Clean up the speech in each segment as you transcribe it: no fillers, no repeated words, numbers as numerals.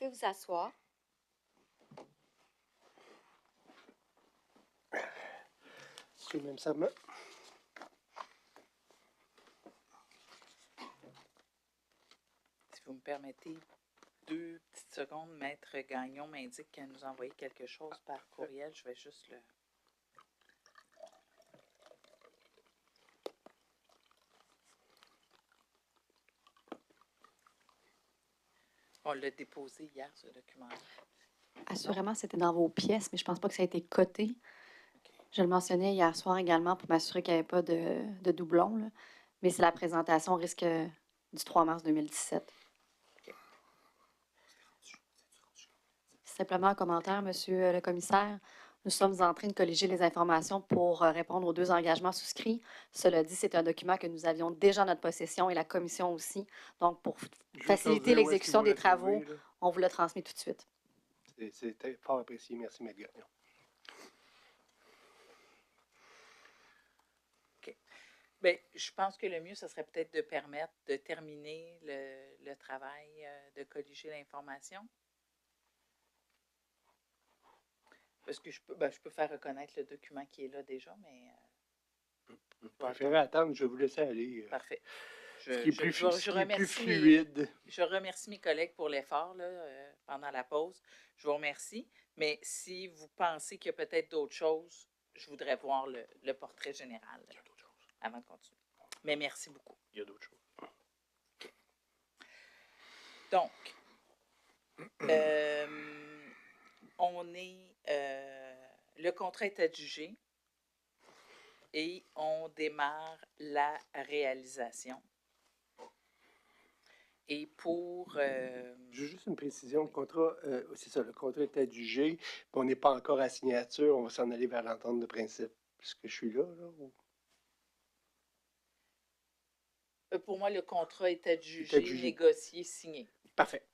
pouvez vous asseoir. C'est même ça. Si vous me permettez 2 petites secondes, Maître Gagnon m'indique qu'elle nous a envoyé quelque chose par courriel. Je vais juste le... On l'a déposé hier, ce document-là. Assurément, c'était dans vos pièces, mais je pense pas que ça a été coté. Je le mentionnais hier soir également pour m'assurer qu'il n'y avait pas de doublons, là. Mais c'est la présentation au risque du 3 mars 2017. Simplement un commentaire, Monsieur le commissaire. Nous sommes en train de colléger les informations pour répondre aux 2 engagements souscrits. Cela dit, c'est un document que nous avions déjà en notre possession et la commission aussi. Donc, pour faciliter l'exécution des travaux, on vous le transmet tout de suite. C'était fort apprécié. Merci, Maître Gagnon. OK. Bien, je pense que le mieux, ce serait peut-être de permettre de terminer le travail de colliger l'information. Parce que je peux faire reconnaître le document qui est là déjà, mais... Je préférais attendre. Je vais vous laisser aller. Parfait. Ce qui est plus fluide. Je remercie mes collègues pour l'effort pendant la pause. Je vous remercie. Mais si vous pensez qu'il y a peut-être d'autres choses, je voudrais voir le portrait général avant de continuer. Mais merci beaucoup. Il y a d'autres choses. Okay. Donc, le contrat est adjugé et on démarre la réalisation. Et pour... J'ai juste une précision. Le contrat, c'est ça, le contrat est adjugé, puis on n'est pas encore à signature. On va s'en aller vers l'entente de principe. Est-ce que je suis là ou... Pour moi, le contrat est adjugé, négocié, signé. Parfait.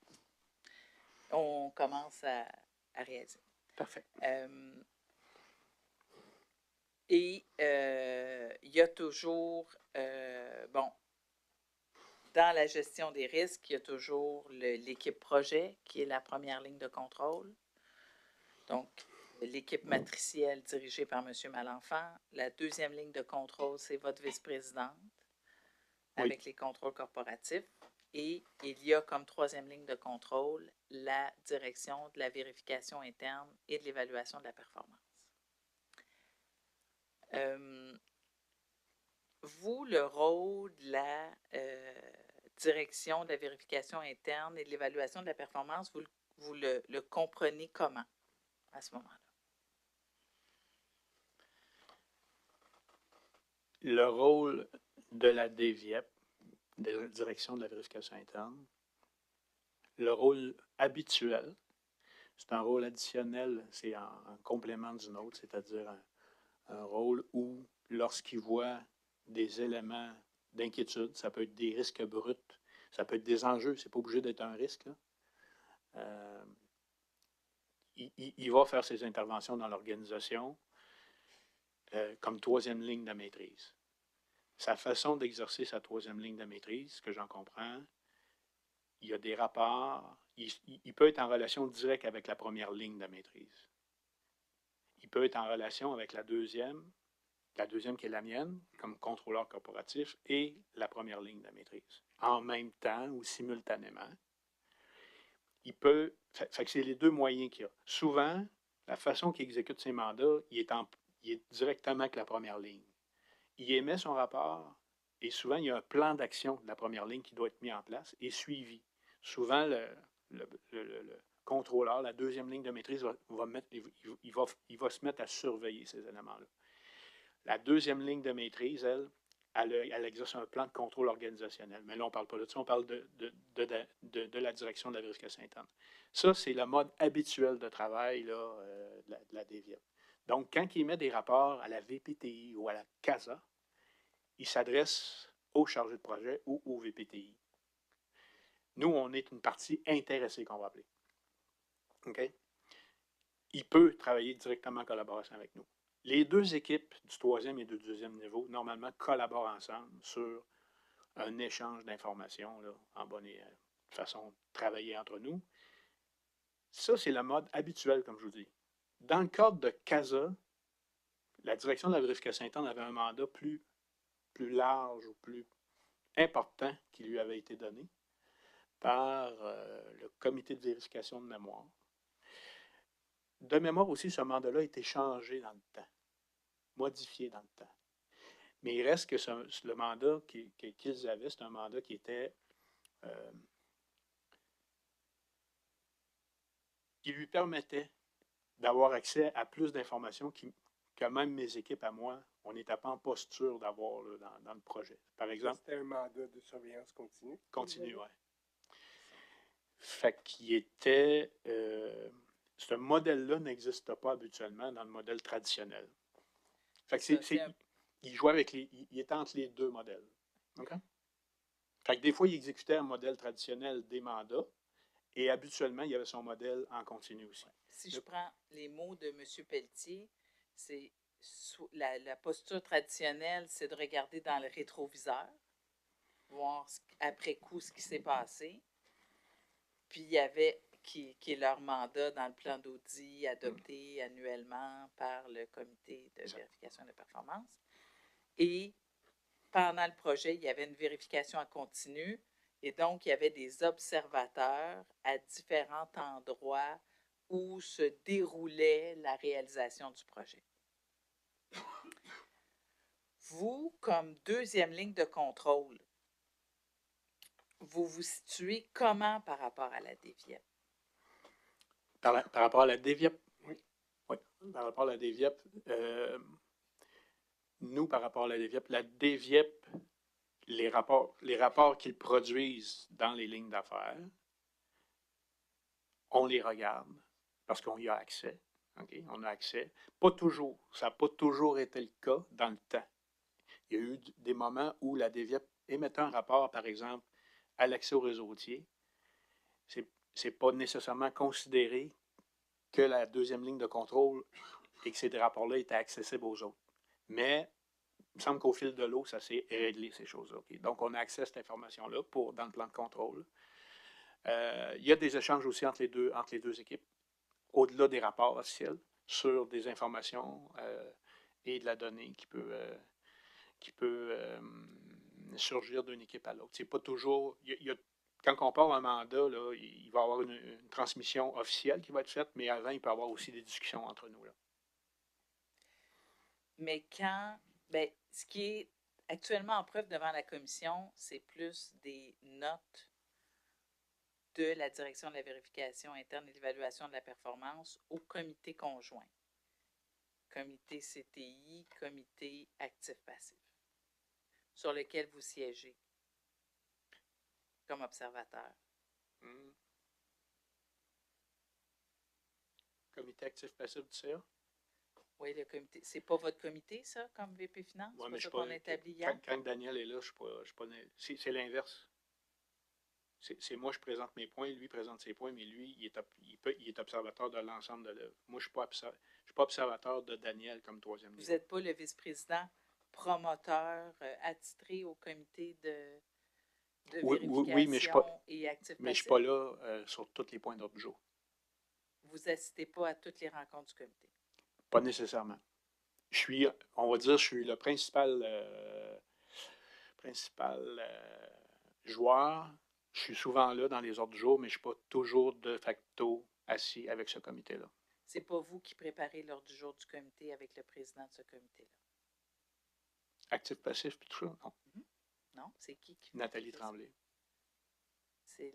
On commence à réaliser. Parfait. Et il y a toujours, dans la gestion des risques, il y a toujours l'équipe projet qui est la première ligne de contrôle. Donc, l'équipe matricielle dirigée par M. Malenfant. La deuxième ligne de contrôle, c'est votre vice-présidente avec les contrôles corporatifs. Et il y a comme troisième ligne de contrôle la direction de la vérification interne et de l'évaluation de la performance. Vous, le rôle de la direction de la vérification interne et de l'évaluation de la performance, vous le comprenez comment à ce moment-là? Le rôle de la DVIEP, de la direction de la vérification interne, le rôle habituel, c'est un rôle additionnel, c'est en complément du nôtre, c'est-à-dire un rôle où, lorsqu'ils voient des éléments d'inquiétude, ça peut être des risques bruts, ça peut être des enjeux, c'est pas obligé d'être un risque, là. Il va faire ses interventions dans l'organisation comme troisième ligne de maîtrise. Sa façon d'exercer sa troisième ligne de maîtrise, ce que j'en comprends, il y a des rapports, il peut être en relation directe avec la première ligne de maîtrise. Il peut être en relation avec la deuxième qui est la mienne, comme contrôleur corporatif, et la première ligne de maîtrise, en même temps ou simultanément. Il peut, fait que c'est les 2 moyens qu'il y a. Souvent, la façon qu'il exécute ses mandats, il est directement avec la première ligne. Il émet son rapport et souvent, il y a un plan d'action de la première ligne qui doit être mis en place et suivi. Souvent, le contrôleur, la deuxième ligne de maîtrise, il va se mettre à surveiller ces éléments-là. La deuxième ligne de maîtrise, elle exerce un plan de contrôle organisationnel. Mais là, on ne parle pas de ça, on parle de la direction de la vérification interne. Ça, c'est le mode habituel de travail là, de la DVIEP. Donc, quand il met des rapports à la VPTI ou à la CASA, il s'adresse au chargé de projet ou au VPTI. Nous, on est une partie intéressée qu'on va appeler. OK? Il peut travailler directement en collaboration avec nous. Les 2 équipes du 3e et du 2e niveau, normalement, collaborent ensemble sur un échange d'informations là, en bonne façon de travailler entre nous. Ça, c'est le mode habituel, comme je vous dis. Dans le cadre de CASA, la direction de la vérification interne avait un mandat plus large ou plus important qui lui avait été donné par le comité de vérification de mémoire. De mémoire aussi, ce mandat-là a été changé dans le temps, modifié dans le temps. Mais il reste que le mandat qu'ils avaient, c'est un mandat qui était qui lui permettait d'avoir accès à plus d'informations que même mes équipes à moi, on n'était pas en posture d'avoir dans le projet. Par exemple. C'était un mandat de surveillance continue. Continue, oui. Fait qu'il était. Ce modèle-là n'existe pas habituellement dans le modèle traditionnel. Fait que il jouait avec il était entre les deux modèles. OK? Fait que des fois, il exécutait un modèle traditionnel des mandats et habituellement, il y avait son modèle en continu aussi. Si je prends les mots de M. Pelletier, c'est la posture traditionnelle, c'est de regarder dans le rétroviseur, voir après coup ce qui s'est passé. Puis il y avait qui est leur mandat dans le plan d'audit adopté annuellement par le comité de vérification de performance. Et pendant le projet, il y avait une vérification en continu et donc il y avait des observateurs à différents endroits où se déroulait la réalisation du projet. Vous, comme deuxième ligne de contrôle, vous vous situez comment par rapport à la DVIEP? Par rapport à la DVIEP? Oui. Par rapport à la DVIEP, nous, par rapport à la DVIEP, les rapports qu'ils produisent dans les lignes d'affaires, on les regarde parce qu'on y a accès. Okay? On a accès. Pas toujours. Ça n'a pas toujours été le cas dans le temps. Il y a eu des moments où la DVIEP émettait un rapport, par exemple, à l'accès au réseautier. C'est pas nécessairement considéré que la deuxième ligne de contrôle et que ces rapports-là étaient accessibles aux autres. Mais il me semble qu'au fil de l'eau, ça s'est réglé, ces choses-là. Okay? Donc, on a accès à cette information-là dans le plan de contrôle. Il y a des échanges aussi entre les deux équipes, au-delà des rapports officiels, sur des informations et de la donnée qui peut surgir d'une équipe à l'autre. C'est pas toujours... quand on part un mandat, là, il va y avoir une transmission officielle qui va être faite, mais avant, il peut y avoir aussi des discussions entre nous. Là. Mais ce qui est actuellement en preuve devant la commission, c'est plus des notes de la direction de la vérification interne et de l'évaluation de la performance au comité conjoint. Comité CTI, comité actif-passif, sur lequel vous siégez comme observateur. Comité actif-passif du CA? Oui, le comité. C'est pas votre comité, ça, comme VP Finance? Oui, mais c'est pas ça qu'on a établi hier? Quand Daniel est là, je suis pas c'est l'inverse. C'est moi, je présente mes points, lui présente ses points, mais lui, il est observateur de l'ensemble de l'œuvre. Moi, je ne suis pas observateur de Daniel comme troisième niveau. Vous n'êtes pas le vice-président promoteur attitré au comité de vérification et actif-passif? Mais je ne suis pas là sur tous les points d'ordre du jour. Vous n'assistez pas à toutes les rencontres du comité? Pas nécessairement. On va dire, je suis le principal joueur. Je suis souvent là dans les ordres du jour, mais je ne suis pas toujours de facto assis avec ce comité-là. C'est pas vous qui préparez l'ordre du jour du comité avec le président de ce comité-là? Actif-passif, puis tout ça? Non. Non, c'est qui Nathalie Tremblay. C'est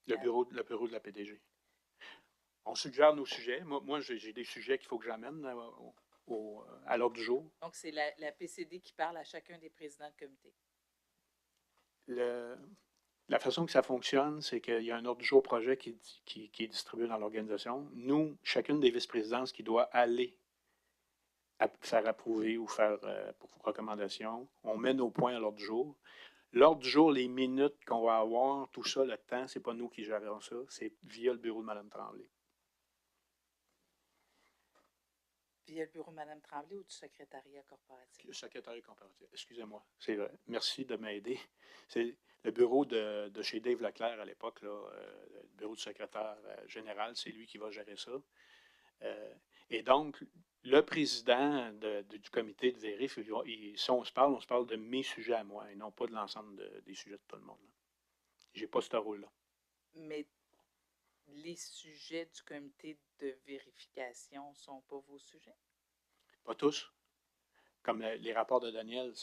le bureau de la PDG. On suggère nos sujets. Moi j'ai des sujets qu'il faut que j'amène à l'ordre du jour. Donc, c'est la PCD qui parle à chacun des présidents de comité. La façon que ça fonctionne, c'est qu'il y a un ordre du jour projet qui est distribué dans l'organisation. Nous, chacune des vice-présidences qui doit aller faire approuver ou faire pour recommandation, on met nos points à l'ordre du jour. L'ordre du jour, les minutes qu'on va avoir, tout ça, le temps, c'est pas nous qui gérons ça, c'est via le bureau de Mme Tremblay. Via le bureau de Mme Tremblay ou du secrétariat corporatif? Le secrétaire corporatif, excusez-moi. C'est vrai. Merci de m'aider. C'est le bureau de chez Dave Leclerc à l'époque, le bureau du secrétaire général, c'est lui qui va gérer ça. Et donc, le président du comité de vérif, si on se parle de mes sujets à moi et non pas de l'ensemble des sujets de tout le monde. Je n'ai pas ce rôle-là. Mais les sujets du comité de vérification ne sont pas vos sujets? Pas tous. Comme les rapports de Daniel,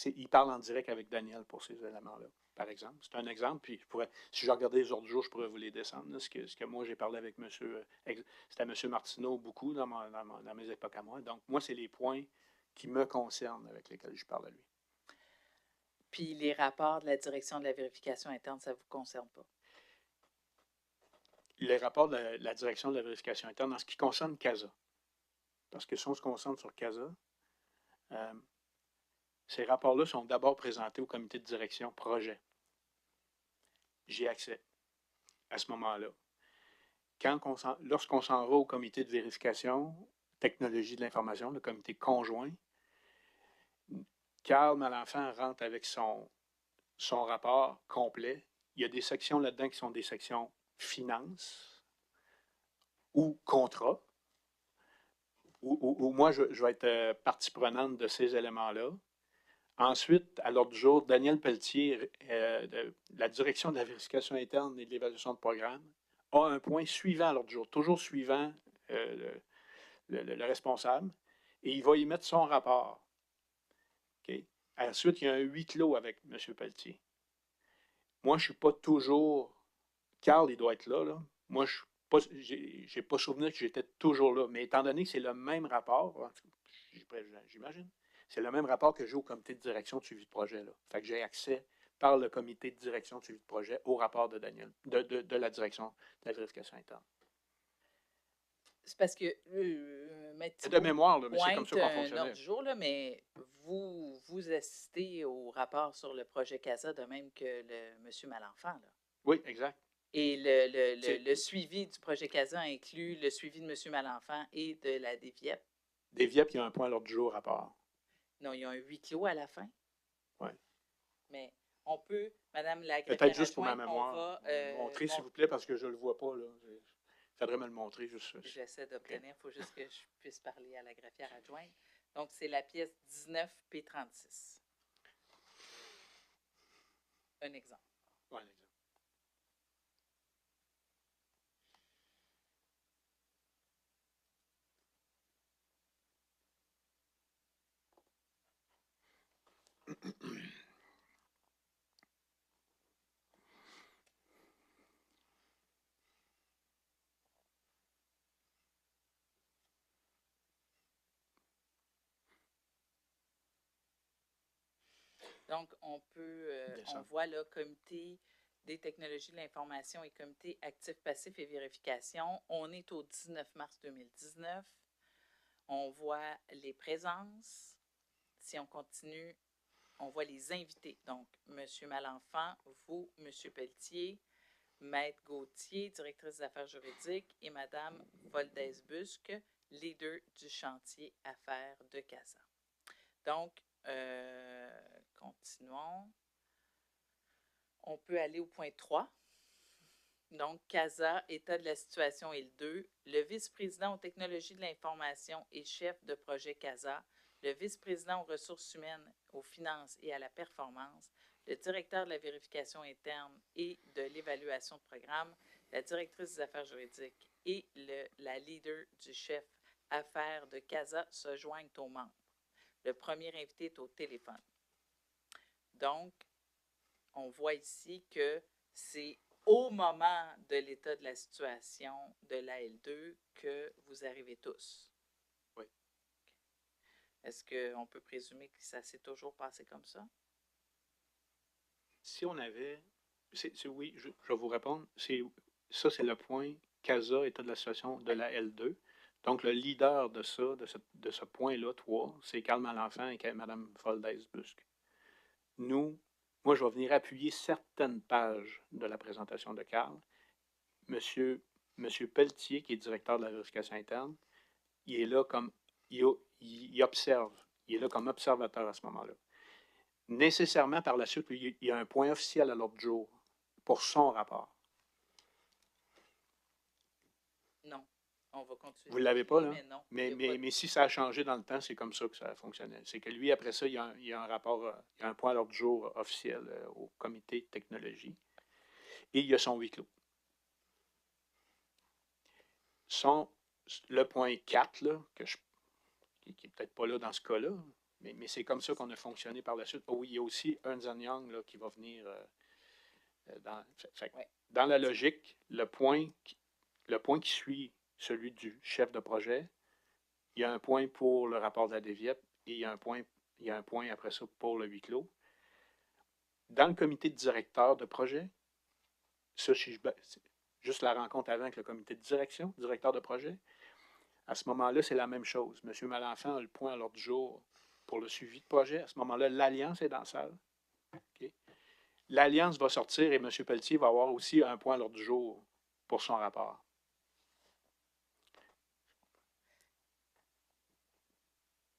il parle en direct avec Daniel pour ces éléments-là, par exemple. C'est un exemple, puis si je regardais les ordres du jour, je pourrais vous les descendre. Là. Ce que moi, j'ai parlé avec c'était M. Martineau beaucoup dans mes époques à moi. Donc, moi, c'est les points qui me concernent avec lesquels je parle à lui. Puis les rapports de la direction de la vérification interne, ça ne vous concerne pas? Les rapports de la direction de la vérification interne, en ce qui concerne CASA, parce que si on se concentre sur CASA, ces rapports-là sont d'abord présentés au comité de direction projet. J'ai accès à ce moment-là. Lorsqu'on s'en va au comité de vérification, technologie de l'information, le comité conjoint, Carl Malenfant rentre avec son rapport complet. Il y a des sections là-dedans qui sont des sections finances ou contrat, où moi, je vais être partie prenante de ces éléments-là. Ensuite, à l'ordre du jour, Daniel Pelletier, de la direction de la vérification interne et de l'évaluation de programme, a un point suivant à l'ordre du jour, toujours suivant le responsable, et il va y mettre son rapport. Okay? Ensuite, il y a un huis clos avec M. Pelletier. Moi, je ne suis pas toujours... Carl, il doit être là. Moi, je n'ai pas souvenir que j'étais toujours là, mais étant donné que c'est le même rapport, j'imagine, c'est le même rapport que j'ai au comité de direction de suivi de projet. Là. Fait que j'ai accès par le comité de direction de suivi de projet au rapport de Daniel, de la direction de la vérification interne. C'est parce que de mémoire, là, mais c'est comme ça qu'on fonctionnait. Un ordre du jour, là, mais vous assistez au rapport sur le projet CASA de même que M. Malenfant. Là. Oui, exact. Et le suivi du projet CASA inclut le suivi de M. Malenfant et de la DVIEP. DVIEP, il y a un point à l'ordre du jour rapport. Non, il y a un huis clos à la fin. Oui. Mais on peut, Mme la peut-être juste pour ma mémoire, montrer, s'il vous plaît, parce que je ne le vois pas. Là. Il faudrait me le montrer. J'essaie d'obtenir. Il faut juste que je puisse parler à la greffière adjointe. Donc, c'est la pièce 19P36. Un exemple. Oui, un exemple. Donc, on voit là, comité des technologies de l'information et comité actif-passif et vérification. On est au 19 mars 2019. On voit les présences. Si on continue, on voit les invités. Donc, M. Malenfant, vous, M. Pelletier, Maître Gauthier, directrice des affaires juridiques, et Mme Voldès-Busque, leader du chantier affaires de CASA. Donc, continuons. On peut aller au point 3. Donc, CASA, état de la situation L2. Le vice-président aux technologies de l'information et chef de projet CASA, le vice-président aux ressources humaines, aux finances et à la performance, le directeur de la vérification interne et de l'évaluation de programme, la directrice des affaires juridiques et la leader du chef affaires de CASA se joignent aux membres. Le premier invité est au téléphone. Donc, on voit ici que c'est au moment de l'état de la situation de la L2 que vous arrivez tous. Oui. Est-ce qu'on peut présumer que ça s'est toujours passé comme ça? Si on avait... oui, je vais vous répondre. Ça, c'est le point CASA, état de la situation de la L2. Donc, le leader de ça, de ce point-là, 3, c'est Carl Malenfant et Mme Voldès-Busque. Moi, je vais venir appuyer certaines pages de la présentation de Carl. Monsieur Pelletier, qui est directeur de la vérification interne, il est là comme, il observe, il est là comme observateur à ce moment-là. Nécessairement, par la suite, il y a un point officiel à l'ordre du jour pour son rapport. Non. On va continuer. Vous ne l'avez pas, là? Mais non. Mais si ça a changé dans le temps, c'est comme ça que ça fonctionnait. C'est que lui, après ça, il y a un rapport, il y a un point à l'ordre du jour officiel au comité de technologie. Et il y a son huis clos. Le point 4, là, qui n'est peut-être pas là dans ce cas-là, mais c'est comme ça qu'on a fonctionné par la suite. Oh oui, il y a aussi Ernst & Young là, qui va venir dans la logique, le point qui suit celui du chef de projet, il y a un point pour le rapport de la DVIEP et il y a un point après ça pour le huis clos. Dans le comité de directeur de projet, ça, juste la rencontre avant avec le comité de direction, directeur de projet, à ce moment-là, c'est la même chose. M. Malenfant a le point à l'ordre du jour pour le suivi de projet. À ce moment-là, l'Alliance est dans la salle. Okay. L'Alliance va sortir et M. Pelletier va avoir aussi un point à l'ordre du jour pour son rapport.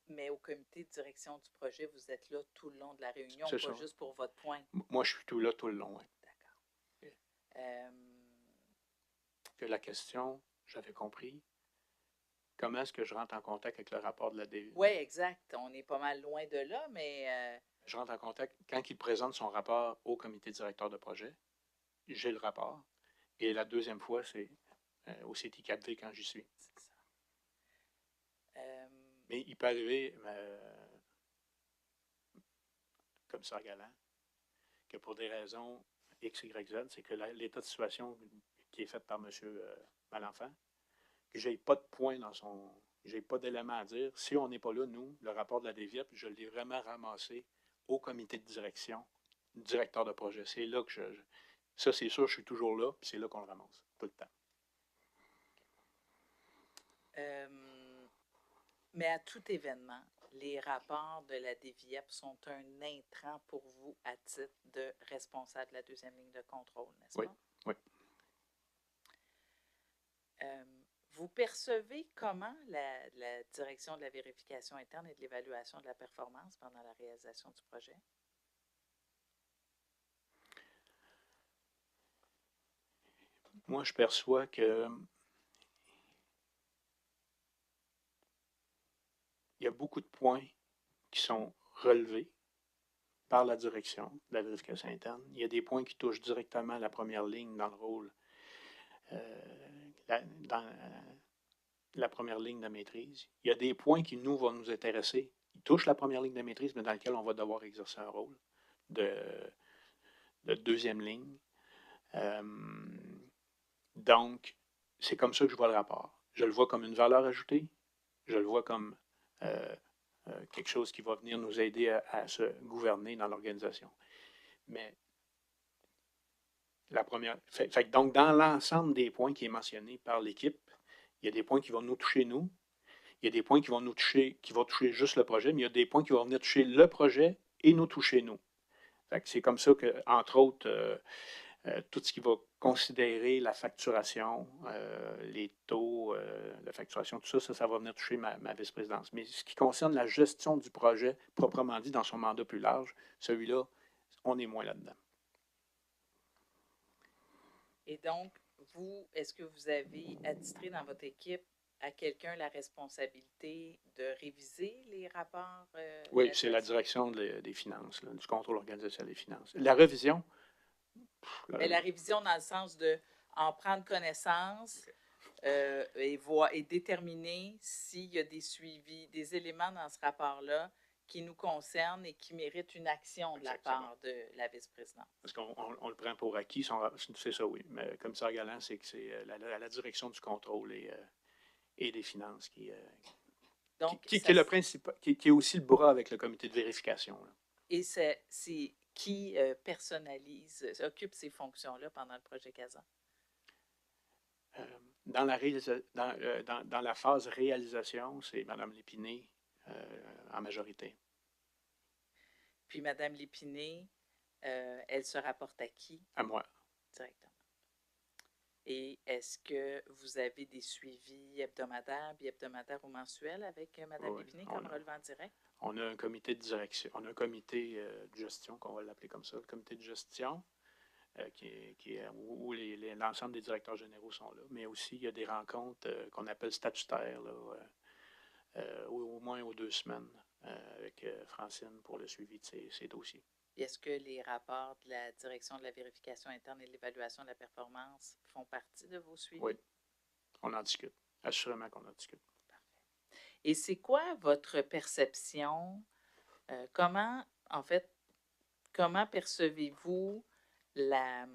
Mais au comité de direction du projet, vous êtes là tout le long de la réunion, C'est pas ça. juste pour votre point. Moi, je suis tout là tout le long. Oui. D'accord. Okay. La question, j'avais compris. Comment est-ce que je rentre en contact avec le rapport de la DVIEP? Oui, exact. On est pas mal loin de là, mais... Je rentre en contact quand il présente son rapport au comité directeur de projet. J'ai le rapport. Et la deuxième fois, c'est au CT4V quand j'y suis. C'est ça. Mais il peut arriver, comme ça, Galant, que pour des raisons X, Y, Z, c'est que l'état de situation qui est fait par M. Malenfant, que j'ai pas de point dans son... J'ai pas d'éléments à dire. Si on n'est pas là, nous, le rapport de la DVIEP, je l'ai vraiment ramassé au comité de direction, directeur de projet. C'est là que ça, c'est sûr, je suis toujours là, puis c'est là qu'on le ramasse, tout le temps. Mais à tout événement, les rapports de la DVIEP sont un intrant pour vous à titre de responsable de la deuxième ligne de contrôle, n'est-ce pas? Oui. Vous percevez comment la direction de la vérification interne et de l'évaluation de la performance pendant la réalisation du projet? Moi, je perçois que il y a beaucoup de points qui sont relevés par la direction de la vérification interne. Il y a des points qui touchent directement la première ligne dans le rôle, dans la première ligne de maîtrise. Il y a des points qui, nous, vont nous intéresser. Ils touchent la première ligne de maîtrise, mais dans lequel on va devoir exercer un rôle de deuxième ligne. Donc, c'est comme ça que je vois le rapport. Je le vois comme une valeur ajoutée. Je le vois comme quelque chose qui va venir nous aider à se gouverner dans l'organisation. Mais la première... donc, dans l'ensemble des points qui est mentionné par l'équipe, il y a des points qui vont nous toucher, nous. Il y a des points qui vont nous toucher, qui vont toucher juste le projet, mais il y a des points qui vont venir toucher le projet et nous toucher, nous. C'est comme ça que, entre autres, tout ce qui va considérer la facturation, les taux, la facturation, tout ça, ça va venir toucher ma vice-présidence. Mais ce qui concerne la gestion du projet, proprement dit, dans son mandat plus large, celui-là, on est moins là-dedans. Et donc, vous, est-ce que vous avez attitré dans votre équipe à quelqu'un la responsabilité de réviser les rapports? Oui, c'est la direction des finances, là, du contrôle organisationnel des finances. La révision... Mais la révision dans le sens de en prendre connaissance et déterminer s'il y a des suivis, des éléments dans ce rapport-là qui nous concernent et qui méritent une action de la part de la vice-présidente. Parce qu'on le prend pour acquis, c'est ça, oui. Mais le commissaire Galland, c'est que c'est la direction du contrôle et des finances qui est le principal, qui est aussi le bras avec le comité de vérification. Là. Et c'est qui occupe ces fonctions-là pendant le projet Kazan? Dans la phase réalisation, c'est Mme Lépiné en majorité. Puis Mme Lépiné, elle se rapporte à qui? À moi. Directement. Et est-ce que vous avez des suivis hebdomadaires, bi-hebdomadaires ou mensuels avec Mme Oui, Lépiné on comme a- relevant direct? On a un comité de direction, on a un comité de gestion, qu'on va l'appeler comme ça, le comité de gestion, où l'ensemble des directeurs généraux sont là. Mais aussi, il y a des rencontres qu'on appelle statutaires, là, au moins aux 2 semaines, avec Francine pour le suivi de ces dossiers. Et est-ce que les rapports de la direction de la vérification interne et de l'évaluation de la performance font partie de vos suivis? Oui, on en discute. Assurément qu'on en discute. Et c'est quoi votre perception? Comment percevez-vous le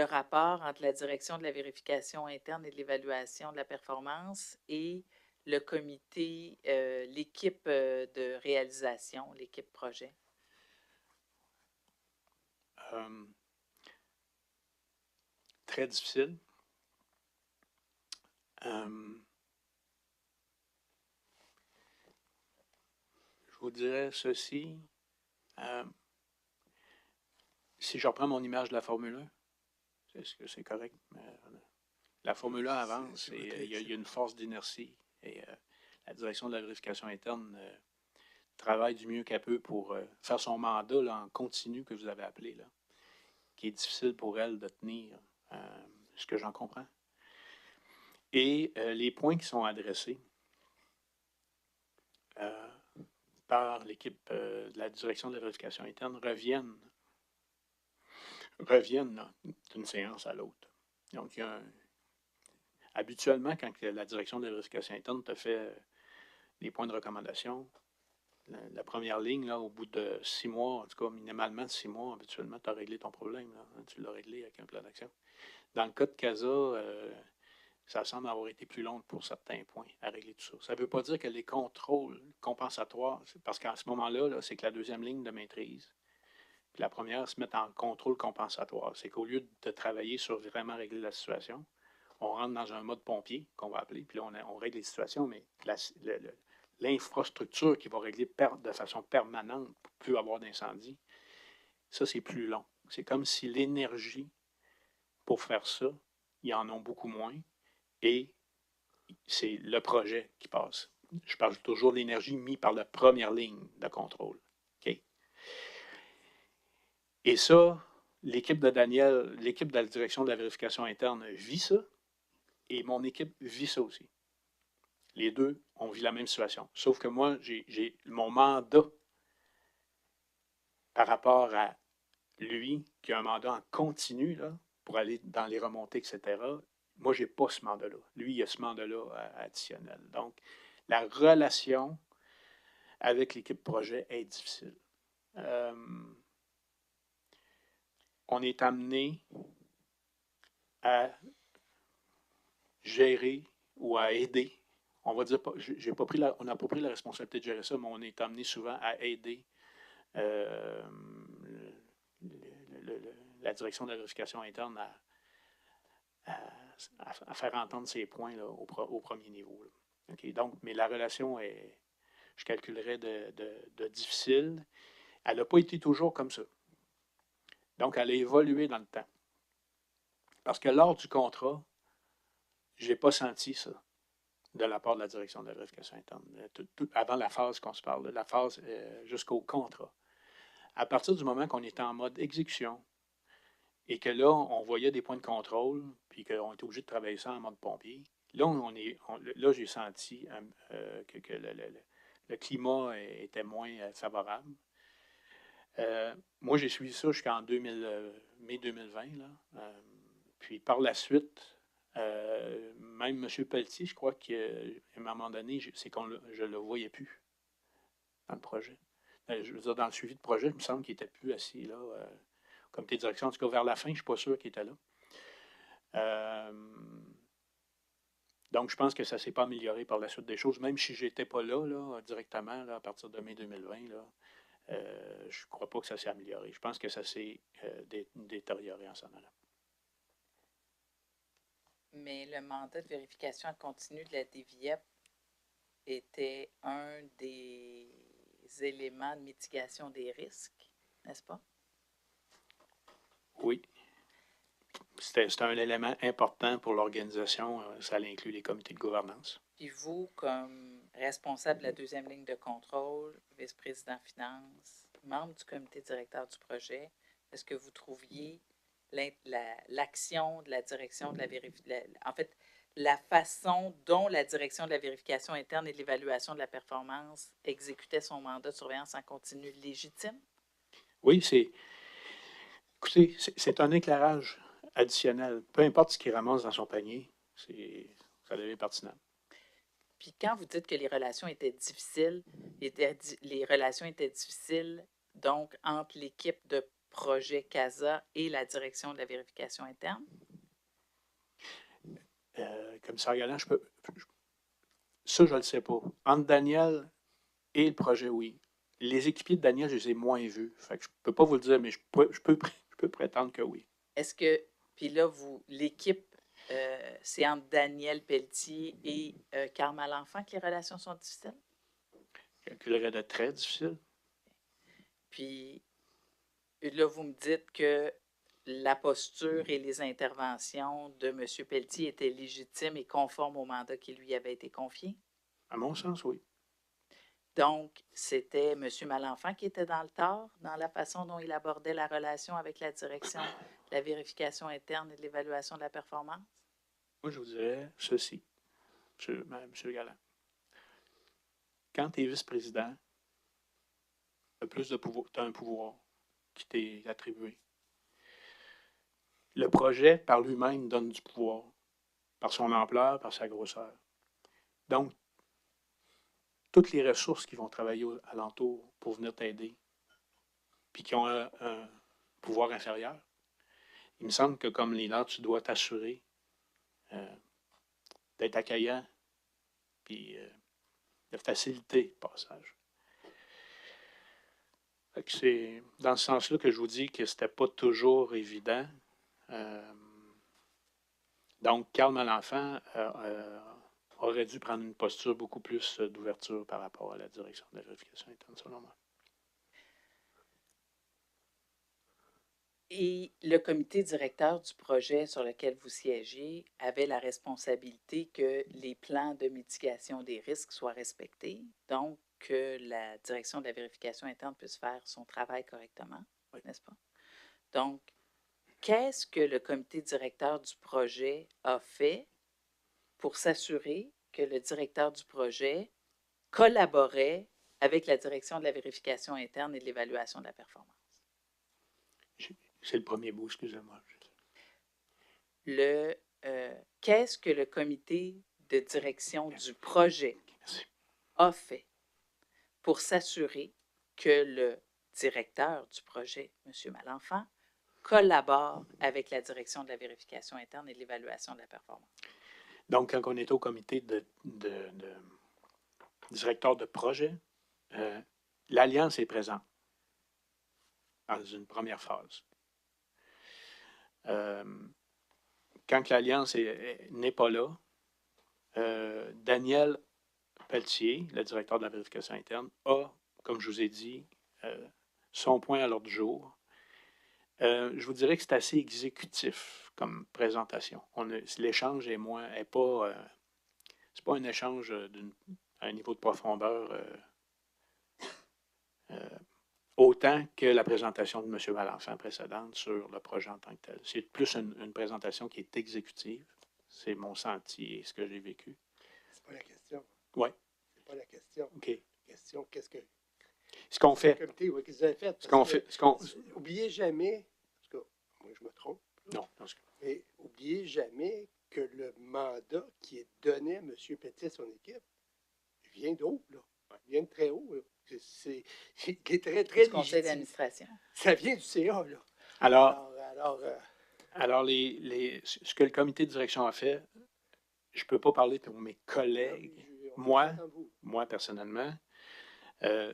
rapport entre la direction de la vérification interne et de l'évaluation de la performance et le comité, l'équipe de réalisation, l'équipe projet? Très difficile. Je vous dirais ceci. Si je reprends mon image de la Formule 1, est-ce que c'est correct? La Formule 1 avance et il y a une force d'inertie. Et la direction de la vérification interne travaille du mieux qu'elle peut pour faire son mandat là, en continu que vous avez appelé, là, qui est difficile pour elle de tenir, ce que j'en comprends. Et les points qui sont adressés par l'équipe de la direction de la vérification interne reviennent d'une séance à l'autre. Donc, habituellement, quand la direction de la vérification interne te fait les points de recommandation, la première ligne, là, au bout de 6 mois, en tout cas, minimalement 6 mois, habituellement, tu as réglé ton problème. Là, hein, tu l'as réglé avec un plan d'action. Dans le cas de CASA, ça semble avoir été plus long pour certains points à régler tout ça. Ça ne veut pas dire que les contrôles compensatoires, parce qu'à ce moment-là, là, c'est que la deuxième ligne de maîtrise, puis la première se met en contrôle compensatoire. C'est qu'au lieu de travailler sur vraiment régler la situation, on rentre dans un mode pompier, qu'on va appeler, puis là, on règle les situations, mais l'infrastructure qui va régler de façon permanente pour plus avoir d'incendie, ça, c'est plus long. C'est comme si l'énergie pour faire ça, ils en ont beaucoup moins et c'est le projet qui passe. Je parle toujours de l'énergie mise par la première ligne de contrôle. Okay? Et ça, l'équipe de Daniel, l'équipe de la direction de la vérification interne vit ça et mon équipe vit ça aussi. Les deux, on vit la même situation. Sauf que moi, j'ai mon mandat par rapport à lui, qui a un mandat en continu là, pour aller dans les remontées, etc. Moi, je n'ai pas ce mandat-là. Lui, il a ce mandat-là additionnel. Donc, la relation avec l'équipe projet est difficile. On est amené à gérer ou à aider. On va dire, on n'a pas pris la responsabilité de gérer ça, mais on est amené souvent à aider la direction de la vérification interne à faire entendre ses points là, au premier niveau. Là. Okay? Donc, mais la relation est, je calculerais, de difficile. Elle n'a pas été toujours comme ça. Donc, elle a évolué dans le temps. Parce que lors du contrat, je n'ai pas senti ça de la part de la direction de la vérification interne. Avant la phase qu'on se parle, la phase jusqu'au contrat. À partir du moment qu'on était en mode exécution et que là, on voyait des points de contrôle, puis qu'on était obligé de travailler ça en mode pompier, là, là j'ai senti que le climat était moins favorable. Moi, j'ai suivi ça jusqu'en mai 2020. Là. Puis par la suite, même M. Pelletier, je crois qu'à un moment donné, je ne le voyais plus dans le projet. Je veux dire, dans le suivi de projet, il me semble qu'il n'était plus assis là, comme tes directions. En tout cas, vers la fin, je ne suis pas sûr qu'il était là. Donc, je pense que ça ne s'est pas amélioré par la suite des choses, même si je n'étais pas là directement là, à partir de mai 2020. Là, je ne crois pas que ça s'est amélioré. Je pense que ça s'est détérioré en s'en allant. Mais le mandat de vérification continue de la DVIEP était un des éléments de mitigation des risques, n'est-ce pas? Oui. c'était un élément important pour l'organisation. Ça inclut les comités de gouvernance. Puis vous, comme responsable de la deuxième ligne de contrôle, vice-président finance, membre du comité directeur du projet, est-ce que vous trouviez l'action de la direction de la vérification, en fait, la façon dont la direction de la vérification interne et de l'évaluation de la performance exécutait son mandat de surveillance en continu légitime? Oui, écoutez, c'est un éclairage additionnel. Peu importe ce qu'il ramasse dans son panier, ça devient pertinent. Puis quand vous dites que les relations étaient difficiles, les relations étaient difficiles donc entre l'équipe de projet CASA et la direction de la vérification interne? Commissaire Galland, ça, je ne le sais pas. Entre Daniel et le projet, oui. Les équipiers de Daniel, je les ai moins vus. Fait que je ne peux pas vous le dire, mais je peux prétendre que oui. Est-ce que, puis là, l'équipe, c'est entre Daniel Pelletier et Karl Malenfant que les relations sont difficiles? Je calculerais de très difficile. Puis là, vous me dites que la posture et les interventions de M. Pelletier étaient légitimes et conformes au mandat qui lui avait été confié? À mon sens, oui. Donc, c'était M. Malenfant qui était dans le tort dans la façon dont il abordait la relation avec la direction de la vérification interne et de l'évaluation de la performance? Moi, je vous dirais ceci, M. Galland. Quand tu es vice-président, tu as plus de pouvoir, tu as un pouvoir qui t'est attribué. Le projet, par lui-même, donne du pouvoir, par son ampleur, par sa grosseur. Donc, toutes les ressources qui vont travailler alentour pour venir t'aider, puis qui ont un pouvoir inférieur, il me semble que comme leader, tu dois t'assurer d'être accueillant, puis de faciliter le passage. C'est dans ce sens-là que je vous dis que c'était pas toujours évident. Donc, Karl Malenfant aurait dû prendre une posture beaucoup plus d'ouverture par rapport à la direction de la vérification interne, selon moi. Et le comité directeur du projet sur lequel vous siégez avait la responsabilité que les plans de mitigation des risques soient respectés, donc que la direction de la vérification interne puisse faire son travail correctement, oui. N'est-ce pas? Donc, qu'est-ce que le comité directeur du projet a fait pour s'assurer que le directeur du projet collaborait avec la direction de la vérification interne et de l'évaluation de la performance? C'est le premier bout, excusez-moi. Qu'est-ce que le comité de direction du projet a fait pour s'assurer que le directeur du projet, M. Malenfant, collabore avec la direction de la vérification interne et de l'évaluation de la performance? Donc, quand on est au comité de directeur de projet, l'Alliance est présente dans une première phase. Quand l'Alliance n'est pas là, Daniel Pelletier, le directeur de la vérification interne, a, comme je vous ai dit, son point à l'ordre du jour. Je vous dirais que c'est assez exécutif comme présentation. L'échange est pas, c'est pas un échange à un niveau de profondeur autant que la présentation de M. Malenfant précédente sur le projet en tant que tel. C'est plus une présentation qui est exécutive. C'est mon senti et ce que j'ai vécu. C'est pas la question. Oui. C'est pas la question. OK. La question, qu'est-ce que... Ce qu'on fait. Le comité, oui, qu'est-ce que vous avez fait? Ce qu'on fait. Oubliez jamais, en tout cas, moi je me trompe, Non. mais oubliez jamais que le mandat qui est donné à M. Petit et son équipe vient d'haut, là. Il vient de très haut, là. C'est très, très Du conseil d'administration. Ça vient du CA, là. Alors ce que le comité de direction a fait, je ne peux pas parler pour mes collègues. Moi, personnellement,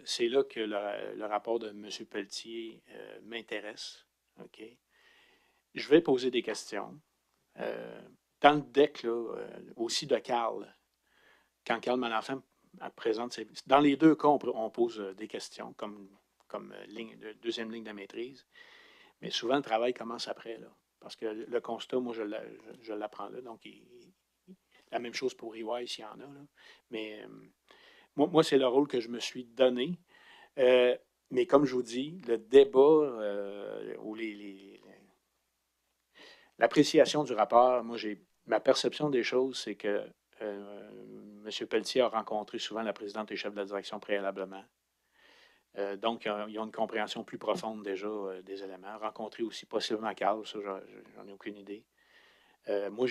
c'est là que le rapport de M. Pelletier m'intéresse. OK? Je vais poser des questions. Dans le deck, là, aussi de Karl, quand Karl Malenfant présente dans les deux cas, on pose des questions comme deuxième ligne de maîtrise. Mais souvent, le travail commence après. Là. Parce que le constat, moi, je l'apprends là. Donc, la même chose pour EY s'il y en a. Là. Mais moi, c'est le rôle que je me suis donné. Mais comme je vous dis, le débat ou l'appréciation du rapport, moi, ma perception des choses, c'est que M. Pelletier a rencontré souvent la présidente et chef de la direction préalablement. Donc, ils ont une compréhension plus profonde déjà des éléments. Rencontrer aussi possiblement Carl, ça, j'en ai aucune idée. Moi,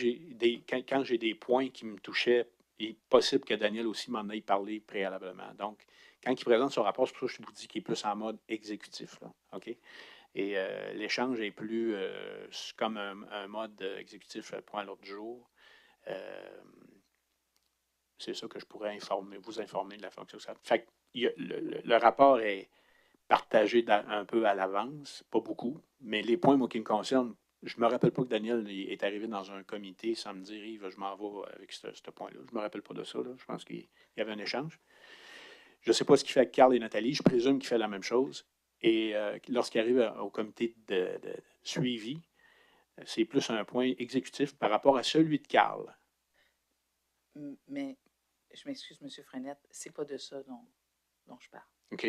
quand j'ai des points qui me touchaient, il est possible que Daniel aussi m'en ait parlé préalablement. Donc, quand il présente son rapport, c'est pour ça que je vous dis qu'il est plus en mode exécutif. Là, OK? Et l'échange est plus comme un mode exécutif point à l'ordre du jour. C'est ça que je pourrais vous informer de la fonction. Fait que le rapport est partagé un peu à l'avance, pas beaucoup, mais les points, moi, qui me concernent, je ne me rappelle pas que Daniel est arrivé dans un comité sans me dire, Yves, je m'en vais avec ce point-là. Je ne me rappelle pas de ça. Là. Je pense qu'il y avait un échange. Je ne sais pas ce qu'il fait avec Carl et Nathalie. Je présume qu'il fait la même chose. Et lorsqu'il arrive au comité de suivi, c'est plus un point exécutif par rapport à celui de Carl. Mais, je m'excuse, M. Frenette, c'est pas de ça dont je parle. OK.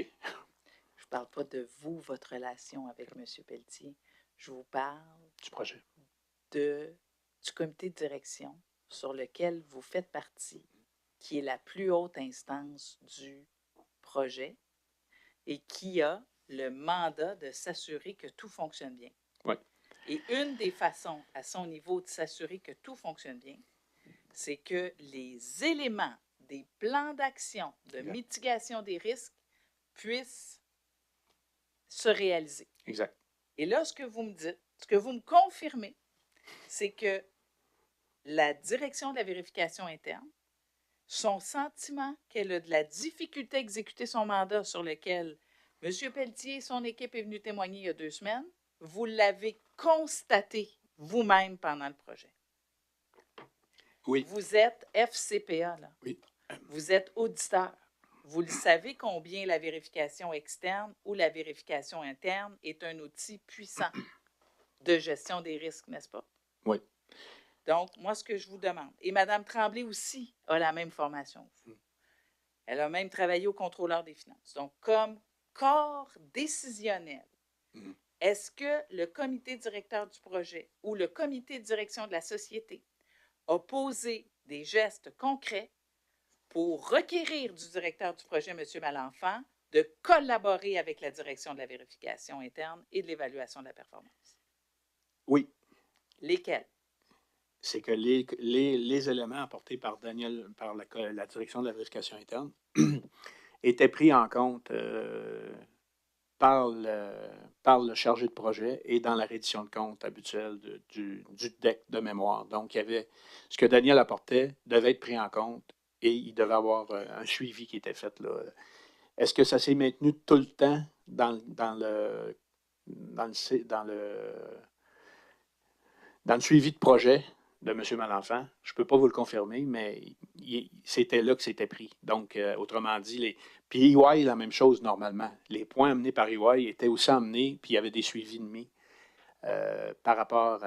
Je ne parle pas de vous, votre relation avec M. Pelletier. Je vous parle du projet. Du comité de direction sur lequel vous faites partie, qui est la plus haute instance du projet et qui a le mandat de s'assurer que tout fonctionne bien. Ouais. Et une des façons à son niveau de s'assurer que tout fonctionne bien, c'est que les éléments des plans d'action de mitigation des risques puissent se réaliser. Exact. Et là, ce que vous me dites, ce que vous me confirmez, c'est que la direction de la vérification interne, son sentiment qu'elle a de la difficulté à exécuter son mandat sur lequel M. Pelletier et son équipe est venu témoigner il y a 2 semaines, vous l'avez constaté vous-même pendant le projet. Oui. Vous êtes FCPA, là. Oui. Vous êtes auditeur. Vous le savez combien la vérification externe ou la vérification interne est un outil puissant de gestion des risques, n'est-ce pas? Oui. Donc, moi, ce que je vous demande, et Mme Tremblay aussi a la même formation que vous. Elle a même travaillé au contrôleur des finances. Donc, comme corps décisionnel, est-ce que le comité directeur du projet ou le comité de direction de la société a posé des gestes concrets pour requérir du directeur du projet, M. Malenfant, de collaborer avec la direction de la vérification interne et de l'évaluation de la performance? Oui. Lesquels? C'est que les éléments apportés par Daniel, par la direction de la vérification interne, étaient pris en compte par le chargé de projet et dans la reddition de compte habituelle du DEC de mémoire. Donc, il y avait ce que Daniel apportait devait être pris en compte et il devait avoir un suivi qui était fait là. Est-ce que ça s'est maintenu tout le temps dans le suivi de projet de M. Malenfant? Je ne peux pas vous le confirmer, mais c'était là que c'était pris. Donc, autrement dit, puis EY, la même chose normalement. Les points amenés par EY étaient aussi amenés, puis il y avait des suivis de mis par rapport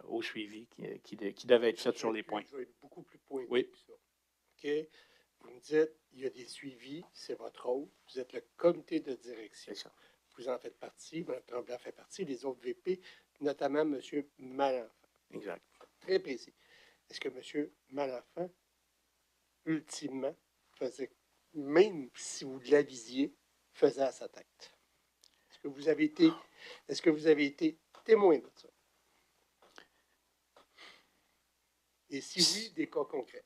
au suivi qui devait être fait sur les points. Je vais être beaucoup plus pointu Oui. que ça. OK? Vous me dites, il y a des suivis, c'est votre rôle. Vous êtes le comité de direction. C'est ça. Vous en faites partie, Mme Tremblay en fait partie, les autres VP, notamment M. Malenfant. Exact. Très précis. Est-ce que M. Malenfant, ultimement, faisait, même si vous l'avisiez, faisait à sa tête? Est-ce que vous avez été témoin de ça? Et si oui, des cas concrets?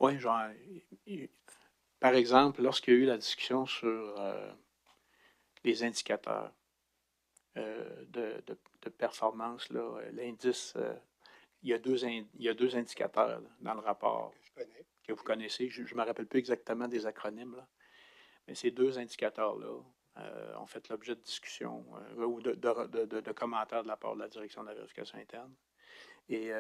Oui, genre, par exemple, lorsqu'il y a eu la discussion sur les indicateurs de performance, l'indice, il y a deux indicateurs là, dans le rapport Que je connais. que vous connaissez. Je ne me rappelle plus exactement des acronymes, là, mais ces deux indicateurs-là ont fait l'objet de discussions ou de commentaires de la part de la direction de la vérification interne. Et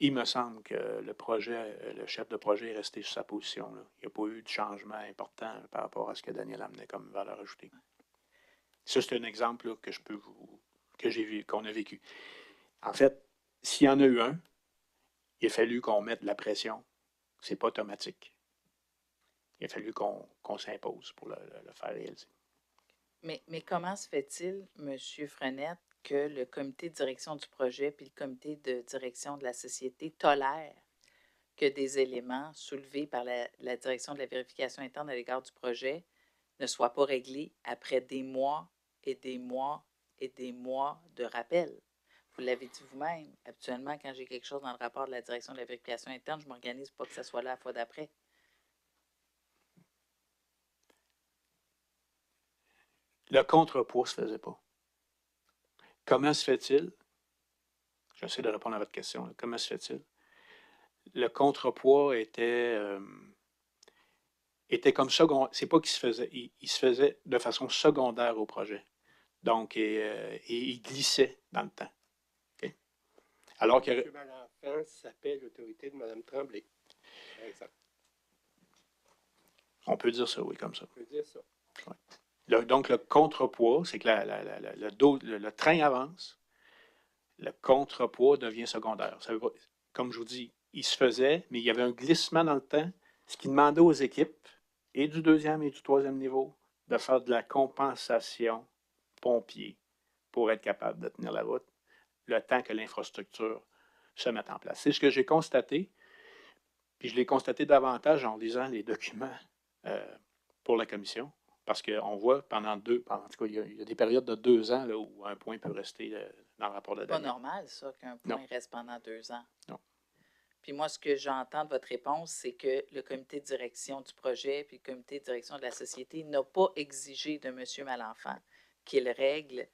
il me semble que le chef de projet est resté sur sa position, là. Il n'y a pas eu de changement important par rapport à ce que Daniel amenait comme valeur ajoutée. Ça, c'est un exemple là, que je peux qu'on a vécu. En fait, s'il y en a eu un, il a fallu qu'on mette de la pression. C'est pas automatique. Il a fallu qu'on s'impose pour le faire réaliser. Mais comment se fait-il, M. Frenette, que le comité de direction du projet puis le comité de direction de la société tolèrent que des éléments soulevés par la direction de la vérification interne à l'égard du projet ne soient pas réglés après des mois et des mois et des mois de rappel? Vous l'avez dit vous-même, habituellement, quand j'ai quelque chose dans le rapport de la direction de la vérification interne, je ne m'organise pas que ça soit là la fois d'après. Le contrepoids ne se faisait pas. Comment se fait-il? J'essaie de répondre à votre question. Là. Comment se fait-il? Le contrepoids était comme secondaire. C'est pas qu'il se faisait. Il se faisait de façon secondaire au projet. Donc, il glissait dans le temps. Okay? Alors que. M. Malenfant s'appelle l'autorité de Mme Tremblay, par exemple. On peut dire ça, oui, comme ça. On peut dire ça. Ouais. Donc, le contrepoids, c'est que le train avance, le contrepoids devient secondaire. Ça veut pas, comme je vous dis, il se faisait, mais il y avait un glissement dans le temps, ce qui demandait aux équipes, et du deuxième et du troisième niveau, de faire de la compensation pompier pour être capable de tenir la route le temps que l'infrastructure se mette en place. C'est ce que j'ai constaté, puis je l'ai constaté davantage en lisant les documents pour la commission, parce qu'on voit en tout cas, il y a des périodes de 2 ans là, où un point peut rester dans le rapport de Daniel. C'est pas normal, ça, qu'un point reste pendant 2 ans. Non. Puis moi, ce que j'entends de votre réponse, c'est que le comité de direction du projet puis le comité de direction de la société n'a pas exigé de M. Malenfant qu'il règle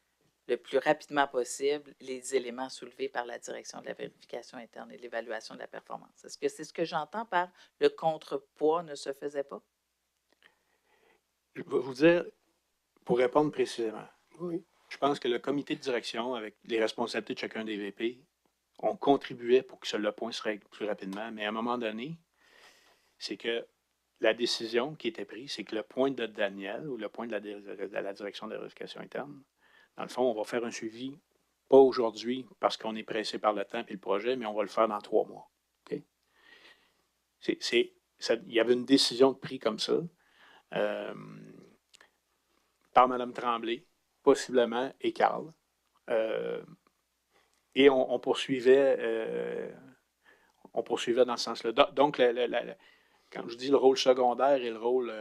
le plus rapidement possible les éléments soulevés par la direction de la vérification interne et de l'évaluation de la performance. Est-ce que c'est ce que j'entends par le contrepoids ne se faisait pas? Je vais vous dire, pour répondre précisément, Oui. je pense que le comité de direction, avec les responsabilités de chacun des VP, on contribuait pour que le point se règle plus rapidement, mais à un moment donné, c'est que la décision qui était prise, c'est que le point de Daniel ou le point de la direction de la vérification interne, dans le fond, on va faire un suivi, pas aujourd'hui parce qu'on est pressé par le temps et le projet, mais on va le faire dans 3 mois. Okay? Il y avait une décision de prix comme ça par Mme Tremblay, possiblement, et Carl. Et on poursuivait dans ce sens-là. Donc, quand je dis le rôle secondaire et le rôle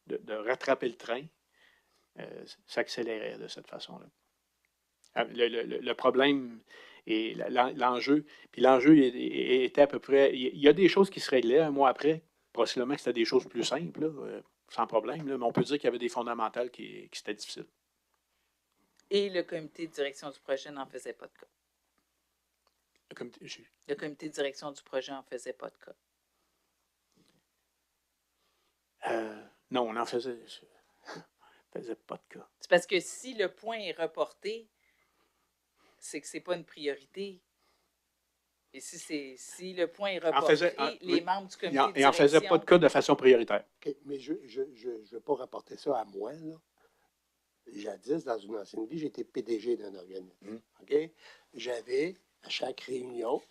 de rattraper le train, s'accélérait de cette façon-là. Le problème et l'enjeu, puis l'enjeu était à peu près... Il y a des choses qui se réglaient un mois après, possiblement que c'était des choses plus simples, là, sans problème, là, mais on peut dire qu'il y avait des fondamentales qui étaient difficiles. Et le comité de direction du projet n'en faisait pas de cas. Le comité de direction du projet n'en faisait pas de cas. Non, on n'en faisait pas de cas. C'est parce que si le point est reporté, c'est que ce n'est pas une priorité. Et si le point est reporté, les membres du comité de direction... Il n'en faisait pas de cas de façon prioritaire. Okay, mais je ne veux pas rapporter ça à moi, là. Jadis, dans une ancienne vie, j'étais PDG d'un organisme. Okay? J'avais, à chaque réunion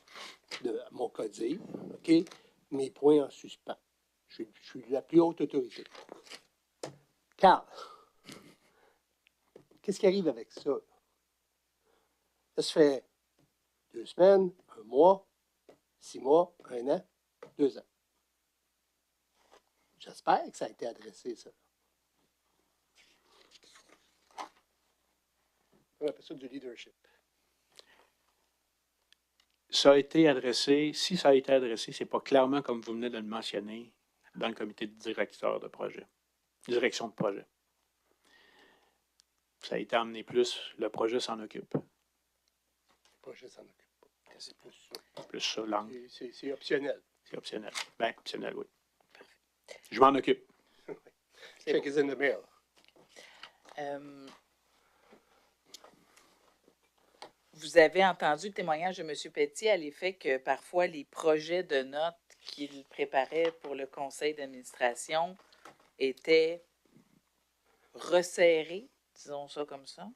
de mon CODIR, okay, mes points en suspens. Je suis la plus haute autorité. Carl, qu'est-ce qui arrive avec ça? Ça se fait 2 semaines, 1 mois, 6 mois, 1 an, 2 ans. J'espère que ça a été adressé, ça. On appelle ça du leadership. Ça a été adressé, si ça a été adressé, c'est pas clairement comme vous venez de le mentionner dans le comité de directeur de projet, direction de projet. Ça a été amené plus, le projet s'en occupe. Le projet s'en occupe pas. C'est plus ça. Plus ça, langue. C'est optionnel. C'est optionnel. Bien, optionnel, oui. Je m'en occupe. Check is in the mail. vous avez entendu le témoignage de M. Pelletier à l'effet que parfois les projets de notes qu'il préparait pour le conseil d'administration étaient resserrés, disons ça comme ça,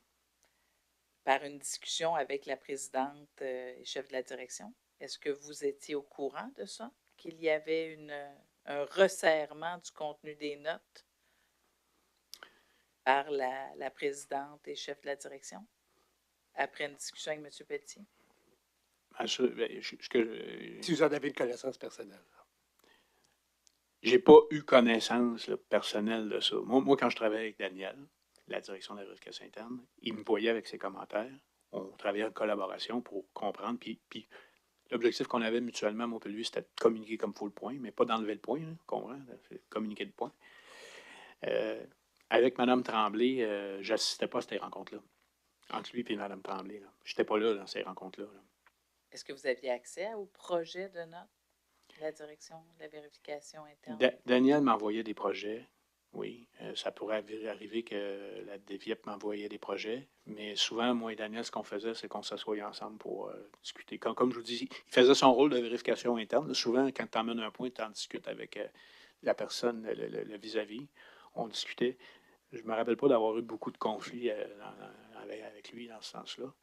par une discussion avec la présidente et chef de la direction. Est-ce que vous étiez au courant de ça, qu'il y avait un resserrement du contenu des notes par la présidente et chef de la direction après une discussion avec M. Pelletier? Si vous en avez une connaissance personnelle. J'ai pas eu connaissance là, personnelle de ça. Moi, quand je travaillais avec Daniel, la direction de la vérification interne, il me voyait avec ses commentaires. On travaillait en collaboration pour comprendre. Puis l'objectif qu'on avait mutuellement, moi et lui, c'était de communiquer comme il faut le point, mais pas d'enlever le point, hein, comprends? Communiquer le point. Avec Mme Tremblay, j'assistais pas à ces rencontres-là. Entre lui et Mme Tremblay. Je n'étais pas là dans ces rencontres-là. Est-ce que vous aviez accès au projet de notes de la direction de la vérification interne? Daniel m'envoyait des projets, oui. Ça pourrait arriver que la DVIEP m'envoyait des projets, mais souvent, moi et Daniel, ce qu'on faisait, c'est qu'on s'assoyait ensemble pour discuter. Comme je vous dis, il faisait son rôle de vérification interne. Souvent, quand tu emmènes un point, tu en discutes avec la personne, le vis-à-vis. On discutait. Je ne me rappelle pas d'avoir eu beaucoup de conflits avec lui dans ce sens-là.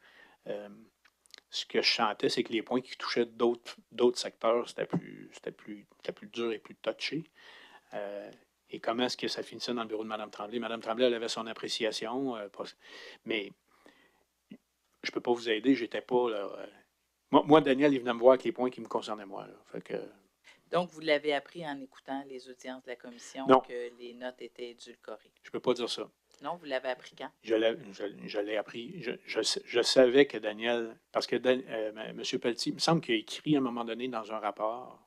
Ce que je sentais, c'est que les points qui touchaient d'autres secteurs, c'était plus dur et plus touché. Et comment est-ce que ça finissait dans le bureau de Mme Tremblay? Mme Tremblay, elle avait son appréciation, mais je ne peux pas vous aider, j'étais pas là. Moi, Daniel, il venait me voir avec les points qui me concernaient moi. Là. Fait que, donc, vous l'avez appris en écoutant les audiences de la commission non, que les notes étaient édulcorées? Je ne peux pas dire ça. Non, vous l'avez appris quand? Je l'ai appris. Je savais que Daniel, parce que M. Pelletier, il me semble qu'il a écrit à un moment donné dans un rapport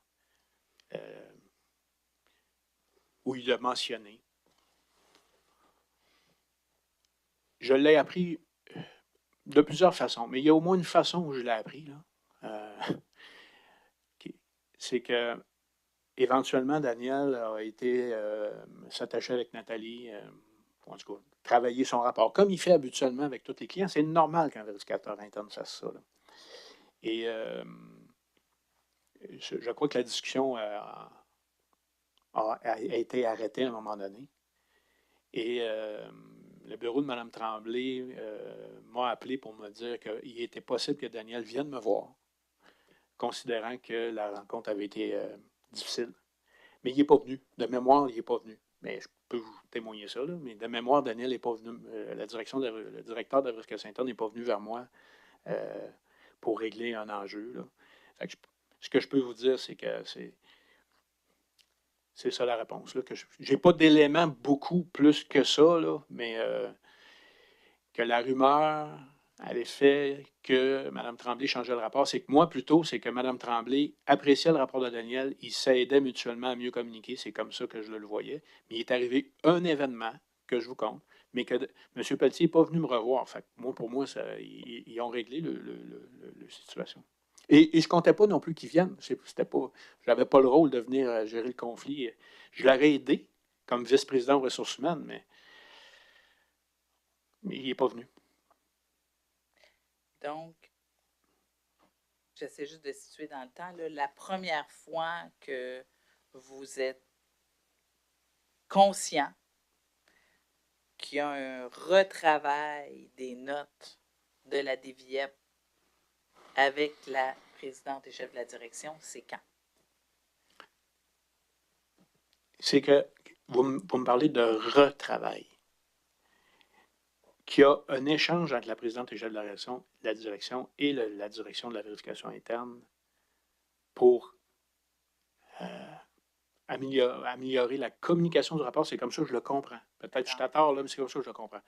où il l'a mentionné. Je l'ai appris de plusieurs façons, mais il y a au moins une façon où je l'ai appris. C'est que éventuellement, Daniel a été s'attacher avec Nathalie, en tout cas, travailler son rapport, comme il fait habituellement avec tous les clients. C'est normal qu'un vérificateur interne fasse ça. Là. Et je crois que la discussion a été arrêtée à un moment donné. Et le bureau de Mme Tremblay m'a appelé pour me dire qu'il était possible que Daniel vienne me voir, considérant que la rencontre avait été difficile. Mais il n'est pas venu. De mémoire, il n'est pas venu. Mais je peux vous témoigner ça, là. Mais de mémoire, Daniel n'est pas venu. Le directeur de la vérification interne n'est pas venu vers moi pour régler un enjeu. Là. Fait que ce que je peux vous dire, c'est que c'est ça la réponse. Là, que je n'ai pas d'éléments beaucoup plus que ça, là, mais que la rumeur à l'effet que Mme Tremblay changeait le rapport, c'est que moi, plutôt, c'est que Mme Tremblay appréciait le rapport de Daniel, ils s'aidaient mutuellement à mieux communiquer, c'est comme ça que je le voyais. Mais il est arrivé un événement que je vous compte, mais que M. Pelletier n'est pas venu me revoir. Fait que pour moi, ils ont réglé la situation. Et je ne comptais pas non plus qu'ils viennent. Je n'avais pas le rôle de venir gérer le conflit. Je l'aurais aidé comme vice-président aux ressources humaines, mais il n'est pas venu. Donc, j'essaie juste de situer dans le temps, là, la première fois que vous êtes conscient qu'il y a un retravail des notes de la DVIEP avec la présidente et chef de la direction, c'est quand? C'est que vous me parlez de retravail. Qu'il y a un échange entre la présidente et chef de la direction et la direction de la vérification interne pour améliorer la communication du rapport. C'est comme ça que je le comprends. Peut-être que je suis à tort, là, mais c'est comme ça que je le comprends.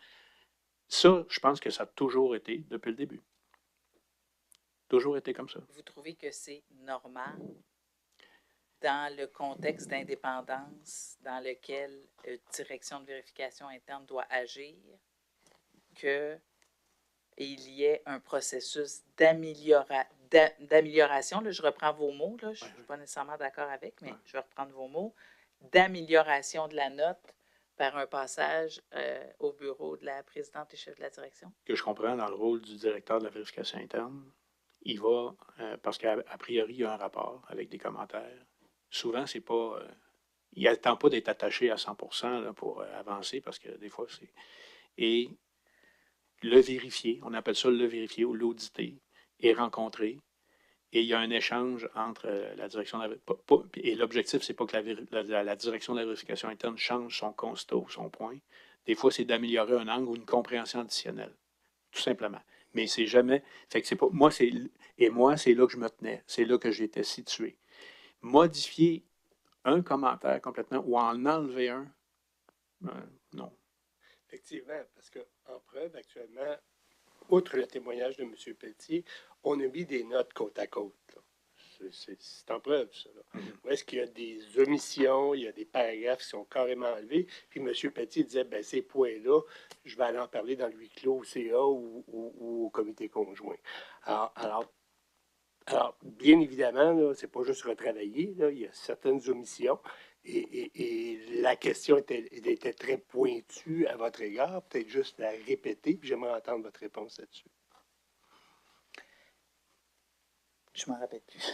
Ça, je pense que ça a toujours été depuis le début. Toujours été comme ça. Vous trouvez que c'est normal dans le contexte d'indépendance dans lequel la direction de vérification interne doit agir, qu'il y ait un processus d'amélioration, là, je reprends vos mots, là, je ne suis pas nécessairement d'accord avec, mais je vais reprendre vos mots, d'amélioration de la note par un passage au bureau de la présidente et chef de la direction? Que je comprends dans le rôle du directeur de la vérification interne, il va, parce qu'a priori, il y a un rapport avec des commentaires. Souvent, c'est pas. Il n'attend pas d'être attaché à 100% là, pour avancer, parce que des fois, c'est. Et le vérifier, on appelle ça le vérifier ou l'auditer, est rencontré. Et il y a un échange entre la direction de la, et l'objectif, c'est pas que la direction de la vérification interne change son constat ou son point. Des fois, c'est d'améliorer un angle ou une compréhension additionnelle, tout simplement. Mais c'est jamais. Fait que c'est pas. Moi, c'est. Et moi, c'est là que je me tenais. C'est là que j'étais situé. Modifier un commentaire complètement ou en enlever un, non. Effectivement, parce qu'en preuve, actuellement, outre le témoignage de M. Pelletier, on a mis des notes côte à côte. Là. C'est en preuve, ça. Là. Où est-ce qu'il y a des omissions, il y a des paragraphes qui sont carrément enlevés, puis M. Pelletier disait, ben ces points-là, je vais aller en parler dans le huis clos au CA ou au comité conjoint. Alors, bien évidemment, là, c'est pas juste retravailler, là, il y a certaines omissions. Et la question était très pointue à votre égard, peut-être juste la répéter, puis j'aimerais entendre votre réponse là-dessus. Je m'en rappelle plus.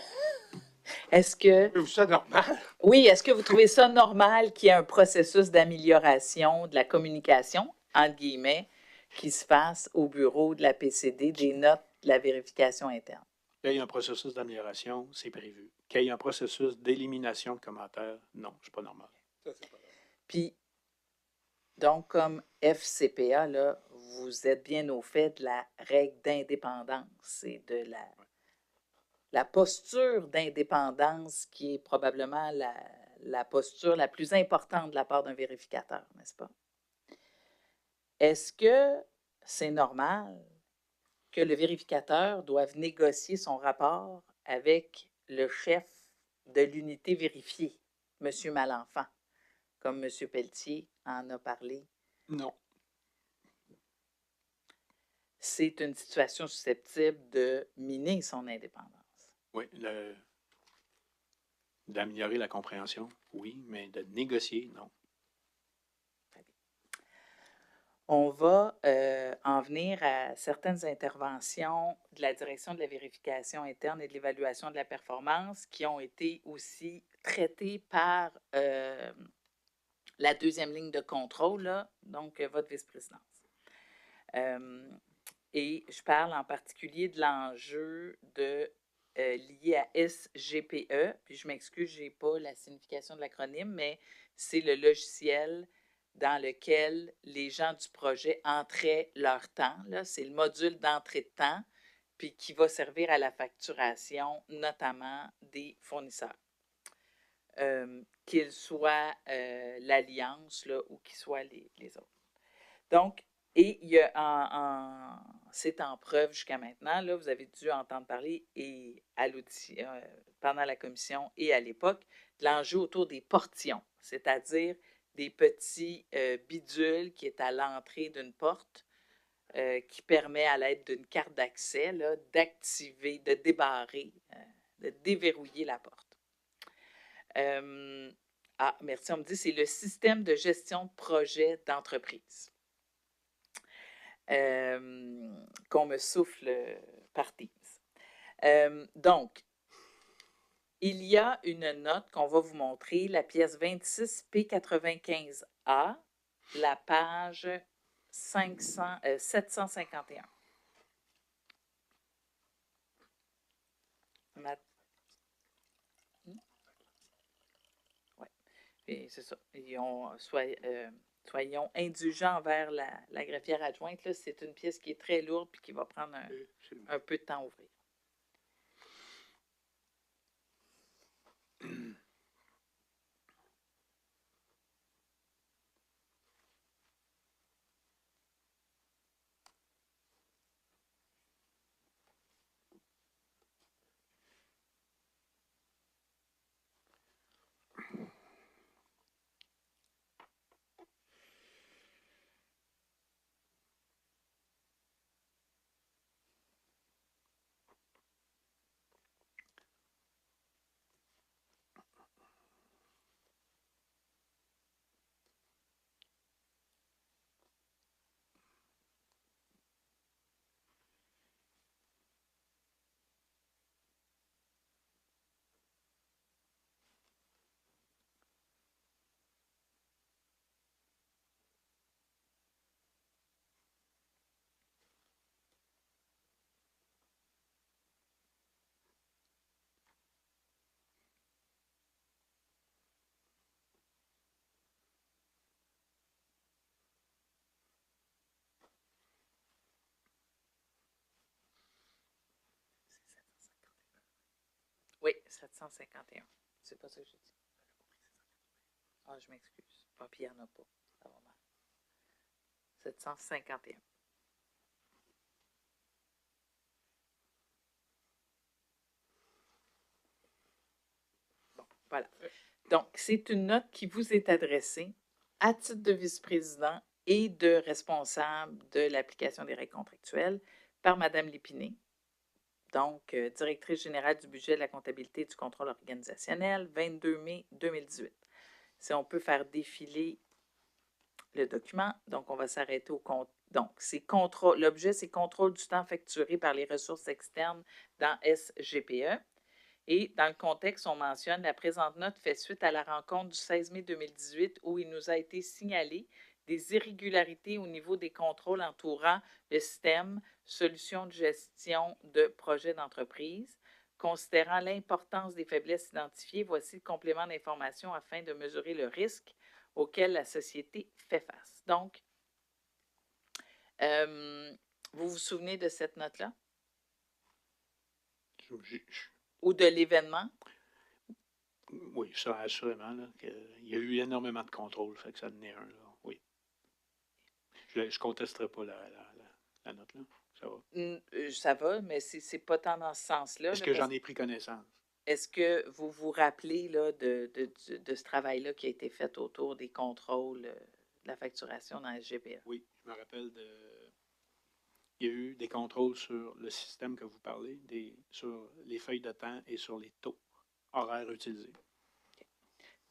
Est-ce que... Trouvez-vous ça normal? Oui, est-ce que vous trouvez ça normal qu'il y ait un processus d'amélioration de la communication, entre guillemets, qui se fasse au bureau de la PCD, des notes de la vérification interne? Qu'il y ait un processus d'amélioration, c'est prévu. Qu'il y ait un processus d'élimination de commentaires, non, c'est pas normal. Ça, c'est pas normal. Puis, donc, comme FCPA, là, vous êtes bien au fait de la règle d'indépendance et de la posture d'indépendance qui est probablement la posture la plus importante de la part d'un vérificateur, n'est-ce pas? Est-ce que c'est normal que le vérificateur doive négocier son rapport avec le chef de l'unité vérifiée, M. Malenfant, comme M. Pelletier en a parlé? Non. C'est une situation susceptible de miner son indépendance. Oui, d'améliorer la compréhension, oui, mais de négocier, non. On va en venir à certaines interventions de la direction de la vérification interne et de l'évaluation de la performance qui ont été aussi traitées par la deuxième ligne de contrôle, là, donc votre vice-présidence. Et je parle en particulier de l'enjeu lié à SGPE, puis je m'excuse, je n'ai pas la signification de l'acronyme, mais c'est le logiciel dans lequel les gens du projet entraient leur temps. Là, c'est le module d'entrée de temps, puis qui va servir à la facturation, notamment des fournisseurs. Qu'ils soient l'Alliance là, ou qu'ils soient les autres. Donc, et il y a c'est en preuve jusqu'à maintenant, là, vous avez dû entendre parler et à pendant la commission et à l'époque, de l'enjeu autour des portillons, c'est-à-dire des petits bidules qui est à l'entrée d'une porte qui permet à l'aide d'une carte d'accès d'activer, de débarrer, de déverrouiller la porte. Merci, on me dit c'est le système de gestion de projet d'entreprise. Qu'on me souffle par Teams. Donc, il y a une note qu'on va vous montrer, la pièce 26 P95A, la page 751. Oui, c'est ça. Soyons indulgents envers la greffière adjointe. Là, c'est une pièce qui est très lourde et qui va prendre un peu de temps à ouvrir. Oui, 751. C'est pas ça que j'ai dit. Ah, je m'excuse. Ah, puis il n'y en a pas. Ça va mal. 751. Bon, voilà. Donc, c'est une note qui vous est adressée à titre de vice-président et de responsable de l'application des règles contractuelles par Mme Lépiné, donc directrice générale du budget, de la comptabilité et du contrôle organisationnel, 22 mai 2018. Si on peut faire défiler le document, donc on va s'arrêter au compte. Donc, l'objet, c'est contrôle du temps facturé par les ressources externes dans SGPE. Et dans le contexte, on mentionne la présente note fait suite à la rencontre du 16 mai 2018 où il nous a été signalé des irrégularités au niveau des contrôles entourant le système solution de gestion de projets d'entreprise. Considérant l'importance des faiblesses identifiées, voici le complément d'information afin de mesurer le risque auquel la société fait face. Donc, vous vous souvenez de cette note-là? Ou de l'événement? Oui, ça, assurément. Là, il y a eu énormément de contrôle, fait que ça venait un, là, oui. Je ne contesterai pas la note, là. Ça va. Ça va, mais c'est pas tant dans ce sens-là. Est-ce que j'en ai pris connaissance? Est-ce que vous vous rappelez là, de ce travail-là qui a été fait autour des contrôles de la facturation dans SGPE? Oui, je me rappelle il y a eu des contrôles sur le système que vous parlez, sur les feuilles de temps et sur les taux horaires utilisés. Okay.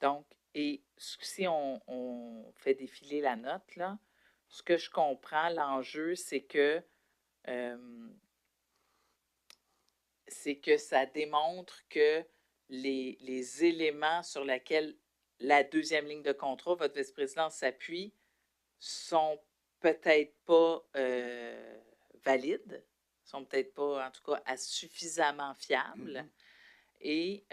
Donc, et si on fait défiler la note, là, ce que je comprends, l'enjeu, c'est que ça démontre que les éléments sur lesquels la deuxième ligne de contrôle, votre vice-président s'appuie, sont peut-être pas valides, sont peut-être pas, en tout cas, suffisamment fiables. Mm-hmm. Et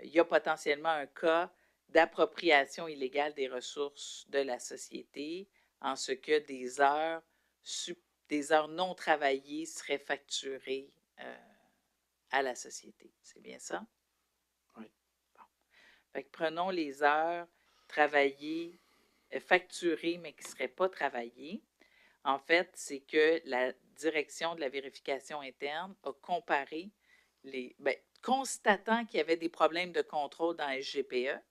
il y a potentiellement un cas d'appropriation illégale des ressources de la société, en ce que des heures non travaillées seraient facturées à la société. C'est bien ça? Oui. Bon. Fait que prenons les heures travaillées, facturées, mais qui ne seraient pas travaillées. En fait, c'est que la direction de la vérification interne a comparé constatant qu'il y avait des problèmes de contrôle dans SGPE,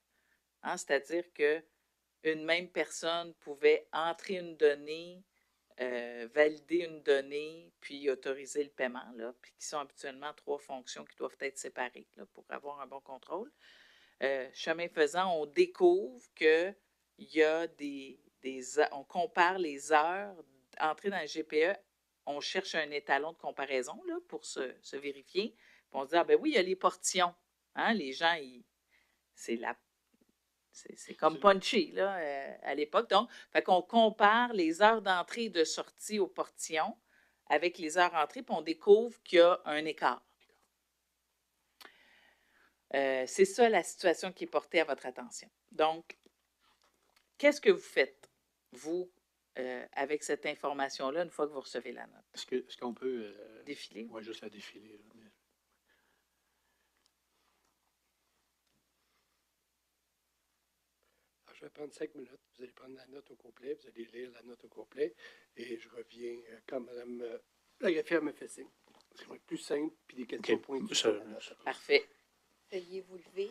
hein, c'est-à-dire qu'une même personne pouvait entrer une donnée, valider une donnée, puis autoriser le paiement, là, puis qui sont habituellement 3 fonctions qui doivent être séparées là, pour avoir un bon contrôle. Chemin faisant, on découvre qu'il y a on compare les heures entrées dans le GPE, on cherche un étalon de comparaison là, pour se vérifier. Puis on se dit, ah ben oui, il y a les portions. Hein, les gens, c'est comme punchy là, à l'époque. Donc, fait qu'on compare les heures d'entrée et de sortie aux portions avec les heures entrées, puis on découvre qu'il y a un écart. C'est ça la situation qui est portée à votre attention. Donc, qu'est-ce que vous faites, vous, avec cette information-là, une fois que vous recevez la note? Est-ce qu'on peut... défiler? Oui, juste la défiler. Là, mais... Alors, je vais prendre 5 minutes. Vous allez prendre la note au complet. Vous allez lire la note au complet. Et je reviens quand Mme la greffière me fait signe. Ça va être plus simple, puis des questions pointues sur la note. Parfait. Veuillez vous lever.